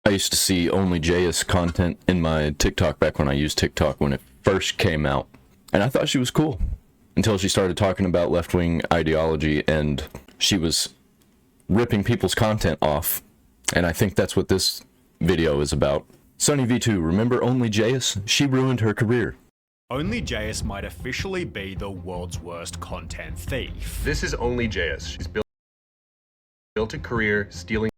I used to see OnlyJayus content in my TikTok back when I used TikTok when it first came out. And I thought she was cool until she started talking about left-wing ideology and she was ripping people's content off. And I think that's what this video is about. SunnyV2, remember OnlyJayus? She ruined her career. OnlyJayus might officially be the world's worst content thief. This is OnlyJayus. She's built a career stealing.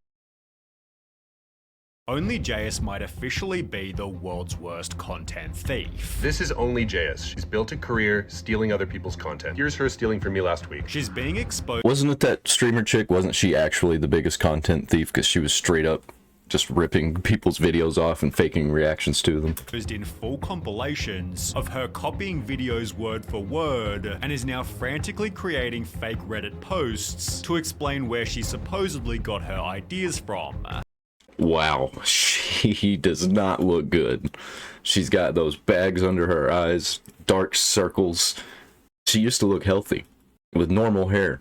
OnlyJayus might officially be the world's worst content thief. This is OnlyJayus. She's built a career stealing other people's content. Here's her stealing from me last week. She's being exposed. Wasn't it that streamer chick? Wasn't she actually the biggest content thief because she was straight up just ripping people's videos off and faking reactions to them? In full compilations of her copying videos word for word and is now frantically creating fake Reddit posts to explain where she supposedly got her ideas from. Wow, she does not look good. She's got those bags under her eyes, dark circles. She used to look healthy, with normal hair.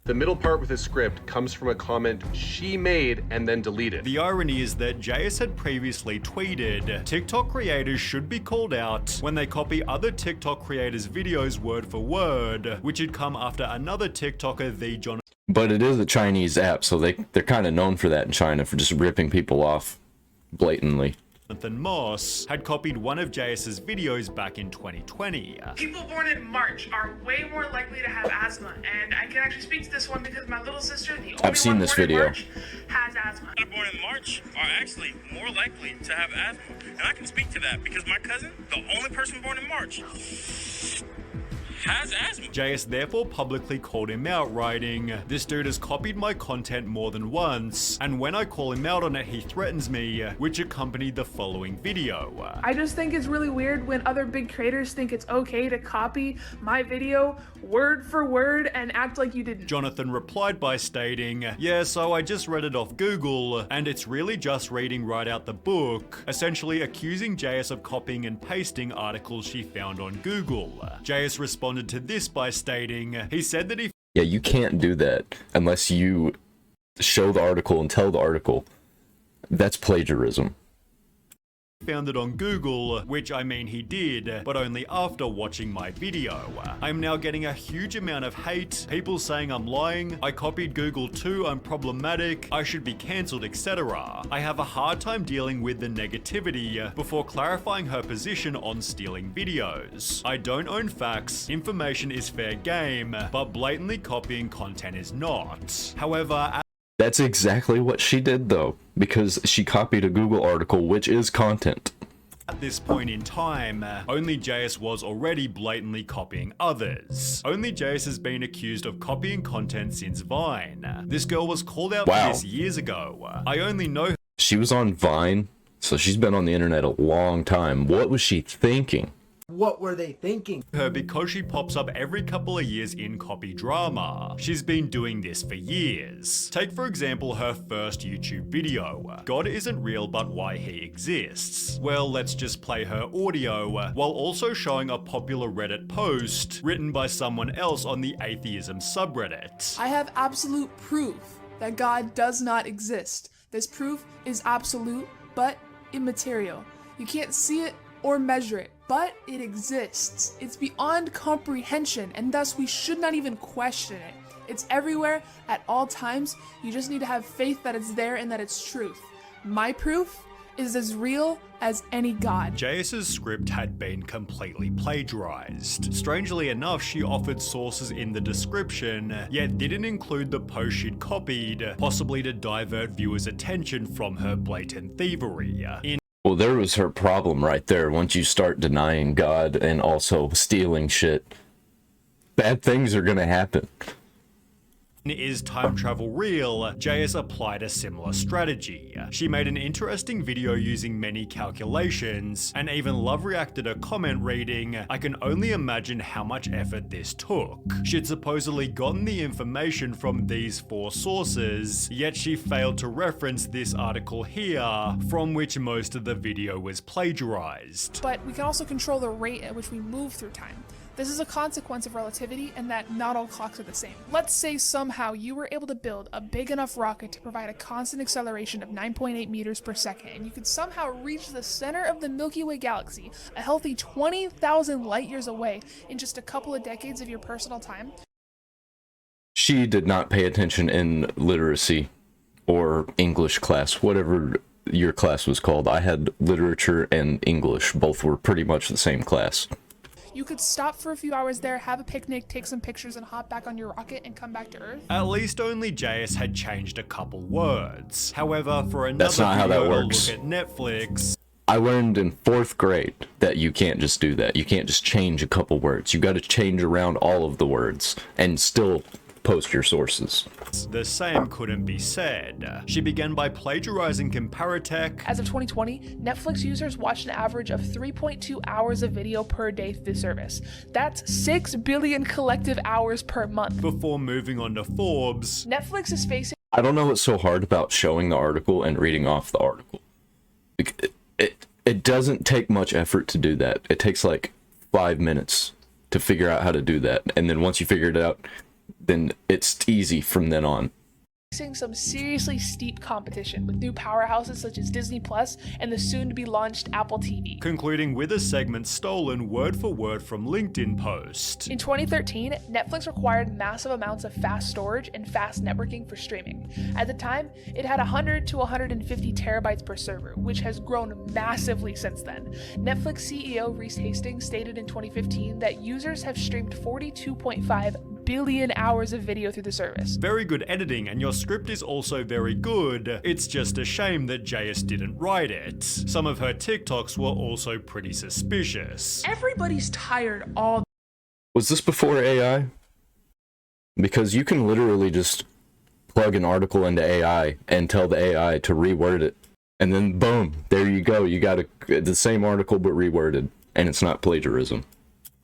The middle part with the script comes from a comment she made and then deleted. The irony is that Jayus had previously tweeted, TikTok creators should be called out when they copy other TikTok creators' videos word for word, which had come after another TikToker, the Jonathan. But it is a Chinese app, so they're kind of known for that in China, for just ripping people off blatantly. Moss had copied one of Jayus's videos back in 2020. People born in March are way more likely to have asthma, and I can actually speak to this one because my little sister, the only I've seen one this born in video. March, has asthma. People born in March are actually more likely to have asthma, and I can speak to that because my cousin, the only person born in March, has asthma. Jayus therefore publicly called him out, writing, "This dude has copied my content more than once, and when I call him out on it, he threatens me," which accompanied the following video. I just think it's really weird when other big creators think it's okay to copy my video word for word and act like you didn't. Jonathan replied by stating, "Yeah, so I just read it off Google, and it's really just reading right out the book," essentially accusing Jayus of copying and pasting articles she found on Google. Jayus responded to this by stating, he said that he Yeah, you can't do that unless you show the article and tell the article. That's plagiarism. found it on Google, which I mean he did, but only after watching my video. I'm now getting a huge amount of hate, people saying I'm lying, I copied Google too, I'm problematic, I should be cancelled, etc. I have a hard time dealing with the negativity before clarifying her position on stealing videos. I don't own facts, information is fair game, but blatantly copying content is not. However, That's exactly what she did though, because she copied a Google article, which is content. at this point in time, OnlyJayus was already blatantly copying others. OnlyJayus has been accused of copying content since Vine. This girl was called out for this years ago. I only know She was on Vine, so she's been on the internet a long time. What was she thinking? What were they thinking? her because she pops up every couple of years in copy drama. She's been doing this for years. Take for example her first YouTube video, God Isn't Real But Why He Exists. Well, let's just play her audio while also showing a popular Reddit post written by someone else on the atheism subreddit. I have absolute proof that God does not exist. This proof is absolute, but immaterial. You can't see it or measure it, but it exists. It's beyond comprehension, and thus we should not even question it. It's everywhere at all times. You just need to have faith that it's there and that it's truth. My proof is as real as any god. Jayus's script had been completely plagiarized. Strangely enough, she offered sources in the description, yet didn't include the post she'd copied, possibly to divert viewers' attention from her blatant thievery. Well, there was her problem right there. Once you start denying God and also stealing shit, bad things are gonna happen. Is time travel real? Jayus applied a similar strategy. She made an interesting video using many calculations, and even Love reacted a comment reading, I can only imagine how much effort this took. She'd supposedly gotten the information from these 4 sources, yet she failed to reference this article here, from which most of the video was plagiarized. But we can also control the rate at which we move through time. This is a consequence of relativity and that not all clocks are the same. Let's say somehow you were able to build a big enough rocket to provide a constant acceleration of 9.8 meters per second, and you could somehow reach the center of the Milky Way galaxy, a healthy 20,000 light years away, in just a couple of decades of your personal time. She did not pay attention in literacy or English class, whatever your class was called. I had literature and English. Both were pretty much the same class. You could stop for a few hours there, have a picnic, take some pictures, and hop back on your rocket and come back to Earth. At least OnlyJayus had changed a couple words. However, for another That's not how that video to works. look at Netflix, I learned in 4th grade that you can't just do that. You can't just change a couple words. You got to change around all of the words and still post your sources. the same couldn't be said. She began by plagiarizing Comparatech. As of 2020, Netflix users watched an average of 3.2 hours of video per day through the service. That's 6 billion collective hours per month. Before moving on to Forbes, Netflix is facing I don't know what's so hard about showing the article and reading off the article. It doesn't take much effort to do that. It takes like 5 minutes to figure out how to do that. And then once you figure it out, then it's easy from then on. some seriously steep competition with new powerhouses such as Disney Plus and the soon-to-be launched Apple TV. concluding with a segment stolen word for word from LinkedIn post. In 2013, Netflix required massive amounts of fast storage and fast networking for streaming. At the time, it had 100 to 150 terabytes per server, which has grown massively since then. Netflix CEO Reese Hastings stated in 2015 that users have streamed 42.5 billion hours of video through the service. Very good editing, and your script is also very good. It's just a shame that Jayus didn't write it. Some of her TikToks were also pretty suspicious. Everybody's tired all Was this before AI? Because you can literally just plug an article into AI and tell the AI to reword it. And then boom, there you go. You got the same article but reworded. And it's not plagiarism.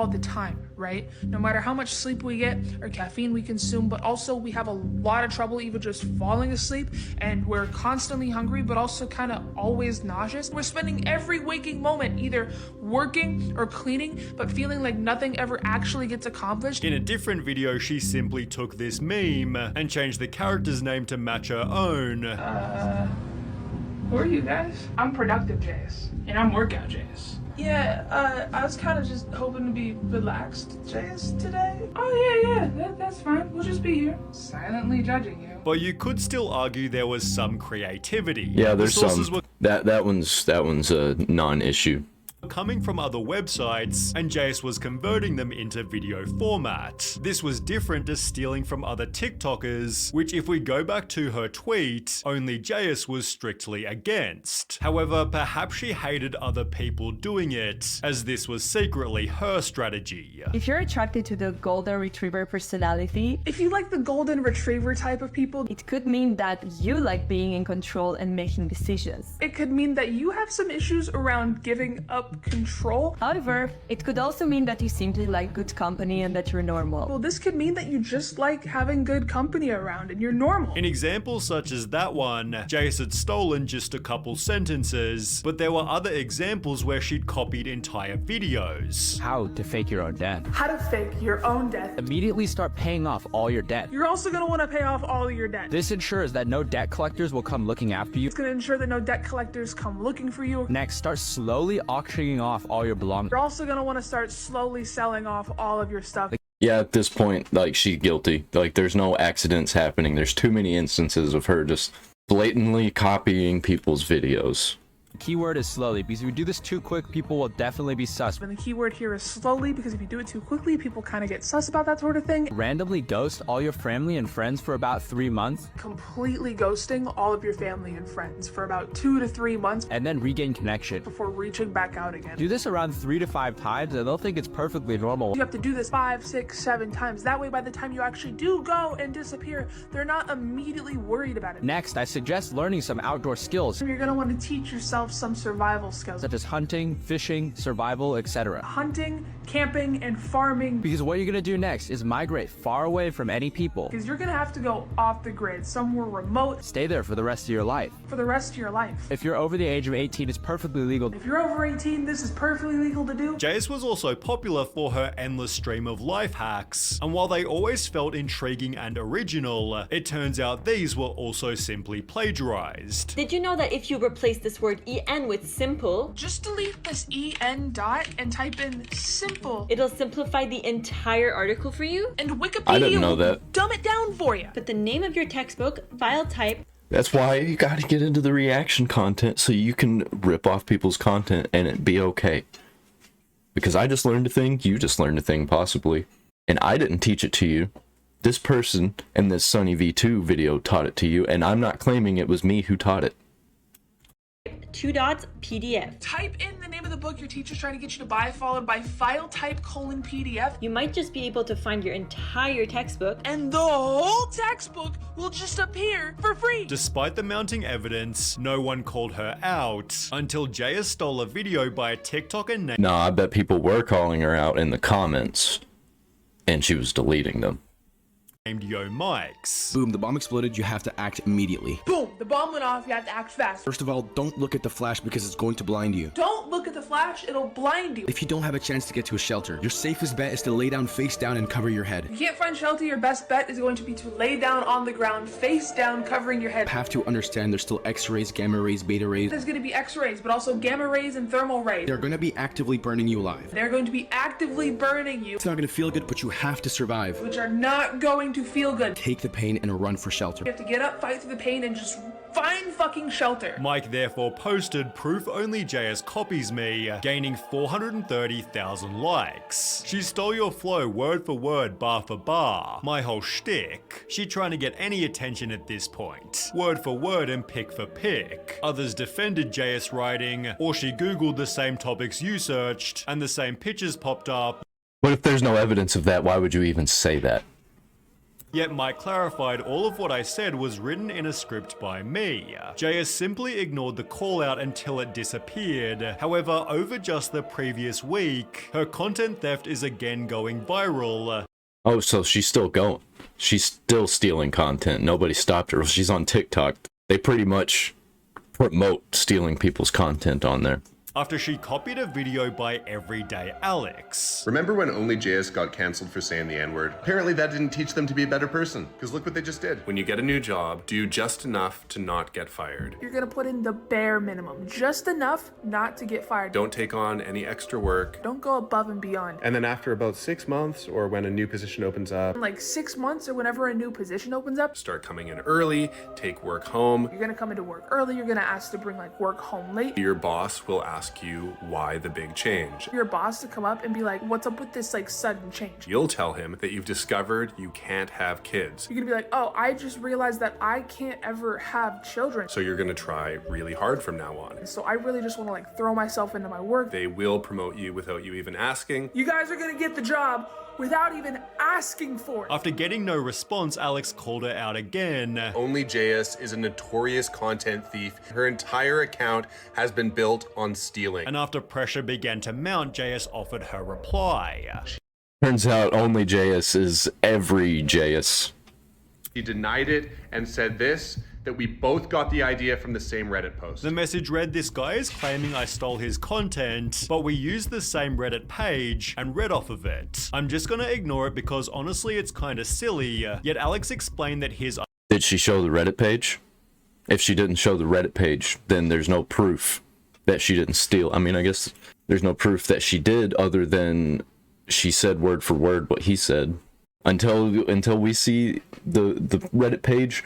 the time, right? No matter how much sleep we get or caffeine we consume, but also we have a lot of trouble even just falling asleep, and we're constantly hungry, but also kind of always nauseous. We're spending every waking moment either working or cleaning, but feeling like nothing ever actually gets accomplished. In a different video, she simply took this meme and changed the character's name to match her own. Who are you guys? I'm Productive Jayus, and I'm Workout Jayus. Yeah, I was kind of just hoping to be relaxed, Jayus, today. Oh, yeah, that's fine. We'll just be here, silently judging you. But you could still argue there was some creativity. Yeah, The there's sources some. That one's a non-issue. were coming from other websites, and Jayus was converting them into video format. This was different to stealing from other TikTokers, which if we go back to her tweet, OnlyJayus was strictly against. However, perhaps she hated other people doing it, as this was secretly her strategy. If you're attracted to the golden retriever personality, If you like the golden retriever type of people, it could mean that you like being in control and making decisions. it could mean that you have some issues around giving up control. However, it could also mean that you simply like good company and that you're normal. Well, this could mean that you just like having good company around and you're normal. In examples such as that one, Jayus had stolen just a couple sentences, but there were other examples where she'd copied entire videos. How to fake your own debt. How to fake your own death. Immediately start paying off all your debt. You're also going to want to pay off all of your debt. This ensures that no debt collectors will come looking after you. It's going to ensure that no debt collectors come looking for you. Next, start slowly auctioning off all your belongings. You're also going to want to start slowly selling off all of your stuff. Yeah, at this point, like, she's guilty. Like, there's no accidents happening. There's too many instances of her just blatantly copying people's videos. Keyword is slowly, because if you do this too quick, people will definitely be sus. And the keyword here is slowly, because if you do it too quickly, people kind of get sus about that sort of thing. Randomly ghost all your family and friends for about 3 months, Completely ghosting all of your family and friends for about 2 to 3 months and then regain connection. before reaching back out again. Do this around 3 to 5 times, and they'll think it's perfectly normal. You have to do this 5, 6, 7 times. That way, by the time you actually do go and disappear, they're not immediately worried about it. Next, I suggest learning some outdoor skills. You're going to want to teach yourself yourself some survival skills. such as hunting, fishing, survival, etc. Hunting, camping, and farming. Because what you're gonna do next is migrate far away from any people. Because you're gonna have to go off the grid, somewhere remote, Stay there for the rest of your life. for the rest of your life. If you're over the age of 18, it's perfectly legal. If you're over 18, this is perfectly legal to do. Jayus was also popular for her endless stream of life hacks, and while they always felt intriguing and original, it turns out these were also simply plagiarized. Did you know that if you replace this word en with simple, Just delete this en dot and type in simple. it'll simplify the entire article for you? And Wikipedia I didn't know will that. dumb it down for you. But the name of your textbook, file type, That's why you gotta get into the reaction content so you can rip off people's content and it be okay. Because I just learned a thing, you just learned a thing possibly, and I didn't teach it to you. This person in this SunnyV2 video taught it to you, and I'm not claiming it was me who taught it. 2 dots, PDF. Type in the name of the book your teacher's trying to get you to buy, followed by file type : PDF. You might just be able to find your entire textbook. And the whole textbook will just appear for free. Despite the mounting evidence, no one called her out until Jayus stole a video by a TikToker named Nah, I bet people were calling her out in the comments, and she was deleting them. Yo Mikes. Boom, the bomb exploded, you have to act immediately. Boom, the bomb went off, you have to act fast. First of all, don't look at the flash because it's going to blind you. Don't look at the flash, it'll blind you. If you don't have a chance to get to a shelter, your safest bet is to lay down face down and cover your head. If you can't find shelter, your best bet is going to be to lay down on the ground, face down, covering your head. Have to understand there's still X-rays, gamma rays, beta rays. There's going to be X-rays, but also gamma rays and thermal rays. They're going to be actively burning you alive. They're going to be actively burning you, It's not going to feel good, but you have to survive. which are not going to feel good. Take the pain and run for shelter. You have to get up, fight through the pain, and just find fucking shelter. Mike therefore posted proof OnlyJayus copies me, gaining 430,000 likes. She stole your flow word for word, bar for bar, my whole shtick. She trying to get any attention at this point. Word for word and pick for pick. Others defended Jayus writing, or she googled the same topics you searched, and the same pictures popped up. But if there's no evidence of that, why would you even say that? Yet Mike clarified all of what I said was written in a script by me. Jayus simply ignored the call out until it disappeared. However, over just the previous week, her content theft is again going viral. Oh, so she's still going. She's still stealing content. Nobody stopped her. She's on TikTok. They pretty much promote stealing people's content on there. After she copied a video by Everyday Alex. Remember when OnlyJayus got canceled for saying the N-word? Apparently that didn't teach them to be a better person, because look what they just did. When you get a new job, do just enough to not get fired. You're going to put in the bare minimum, just enough not to get fired. Don't take on any extra work. Don't go above and beyond. And then after about 6 months, or when a new position opens up, In like 6 months or whenever a new position opens up, start coming in early, take work home. you're going to come into work early, you're going to ask to bring like work home late. Your boss will ask you why the big change. Your boss to come up and be like, what's up with this like sudden change? You'll tell him that you've discovered you can't have kids. You're going to be like, oh, I just realized that I can't ever have children. So you're gonna try really hard from now on. So I really just want to like throw myself into my work. They will promote you without you even asking. You guys are going to get the job without even asking for it. After getting no response, Alex called her out again. OnlyJayus is a notorious content thief. Her entire account has been built on stealing. And after pressure began to mount, Jayus offered her reply. Turns out OnlyJayus is every Jayus. He denied it and said this, that we both got the idea from the same Reddit post. The message read, this guy is claiming I stole his content, but we used the same Reddit page and read off of it. I'm just gonna ignore it because honestly it's kinda silly, yet Alex explained that his... Did she show the Reddit page? If she didn't show the Reddit page, then there's no proof that she didn't steal. I mean, I guess there's no proof that she did other than she said word for word what he said. Until we see the Reddit page,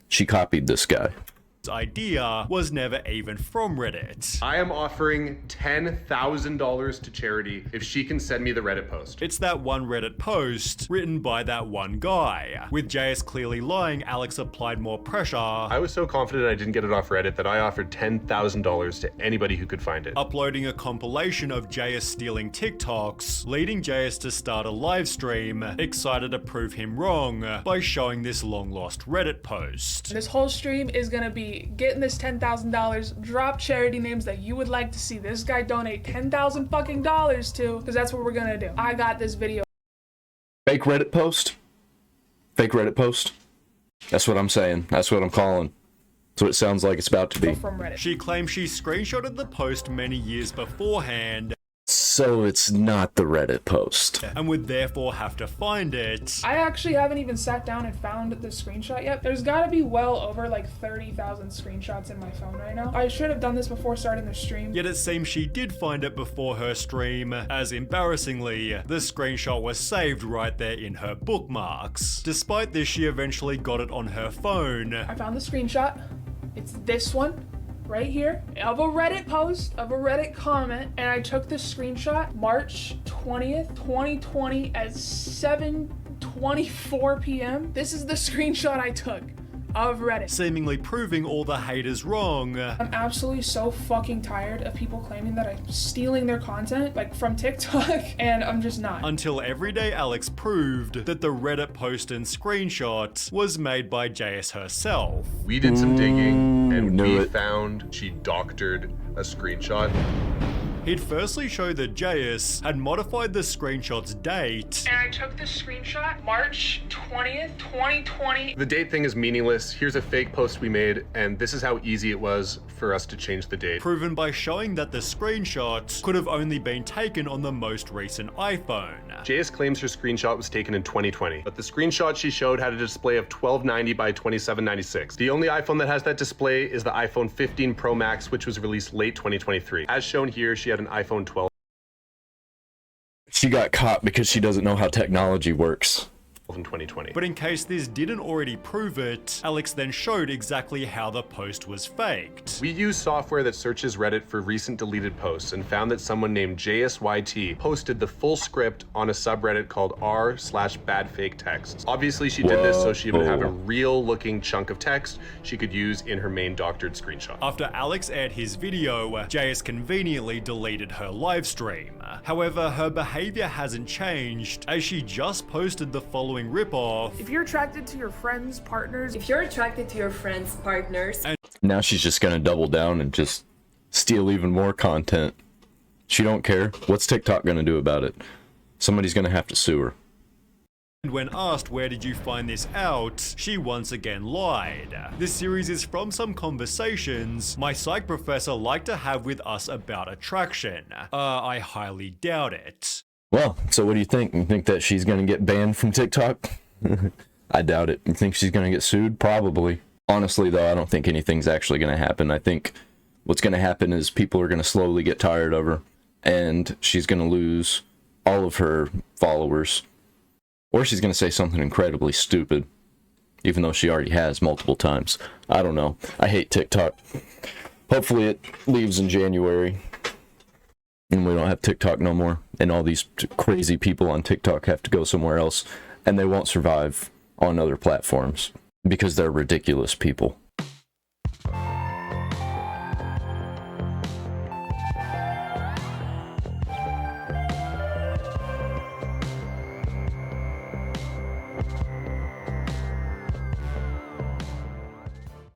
she copied this guy. idea was never even from Reddit. I am offering $10,000 to charity if she can send me the Reddit post. It's that one Reddit post written by that one guy. With Jayus clearly lying, Alex applied more pressure. I was so confident I didn't get it off Reddit that I offered $10,000 to anybody who could find it. Uploading a compilation of Jayus stealing TikToks, leading Jayus to start a live stream, excited to prove him wrong by showing this long lost Reddit post. This whole stream is gonna be be getting this $10,000. Drop charity names that you would like to see this guy donate $10,000 fucking dollars to, because that's what we're gonna do. I got this video. Fake Reddit post? Fake Reddit post? That's what I'm saying. That's what I'm calling. That's what it sounds like it's about to be. From Reddit. She claims she screenshotted the post many years beforehand, So it's not the Reddit post. and would therefore have to find it. I actually haven't even sat down and found the screenshot yet. There's gotta be well over like 30,000 screenshots in my phone right now. I should have done this before starting the stream. Yet it seems she did find it before her stream, as embarrassingly, the screenshot was saved right there in her bookmarks. Despite this, she eventually got it on her phone. I found the screenshot. It's this one right here of a Reddit post, of a Reddit comment, and I took the screenshot March 20th, 2020 at 7:24 p.m. This is the screenshot I took of Reddit. Seemingly proving all the haters wrong. I'm absolutely so fucking tired of people claiming that I'm stealing their content, like from TikTok, and I'm just not. Until Everyday Alex proved that the Reddit post and screenshot was made by Jayus herself. We did some digging and we found she doctored a screenshot. He'd firstly show that Jayus had modified the screenshot's date. And I took the screenshot March 20th, 2020. The date thing is meaningless. Here's a fake post we made, and this is how easy it was for us to change the date. Proven by showing that the screenshot could have only been taken on the most recent iPhone. Jayus claims her screenshot was taken in 2020, but the screenshot she showed had a display of 1290 by 2796. The only iPhone that has that display is the iPhone 15 Pro Max, which was released late 2023. As shown here, she had an iPhone 12. She got caught because she doesn't know how technology works. In 2020. But in case this didn't already prove it, Alex then showed exactly how the post was faked. We use software that searches Reddit for recent deleted posts and found that someone named JSYT posted the full script on a subreddit called r/badfaketexts. Obviously she did this so she would have a real looking chunk of text she could use in her main doctored screenshot. After Alex aired his video, Jayus conveniently deleted her live stream. However, her behavior hasn't changed, as she just posted the following ripoff. If you're attracted to your friends, partners, If you're attracted to your friends, partners, Now she's just gonna double down and just steal even more content. She don't care. What's TikTok gonna do about it? Somebody's gonna have to sue her. And when asked where did you find this out, she once again lied. This series is from some conversations my psych professor liked to have with us about attraction. I highly doubt it. Well, so what do you think? You think that she's gonna get banned from TikTok? I doubt it. You think she's gonna get sued? Probably. Honestly though, I don't think anything's actually gonna happen. I think what's gonna happen is people are gonna slowly get tired of her, and she's gonna lose all of her followers. Or she's gonna say something incredibly stupid, even though she already has multiple times. I don't know. I hate TikTok. Hopefully it leaves in January, and we don't have TikTok no more, and all these crazy people on TikTok have to go somewhere else, and they won't survive on other platforms because they're ridiculous people.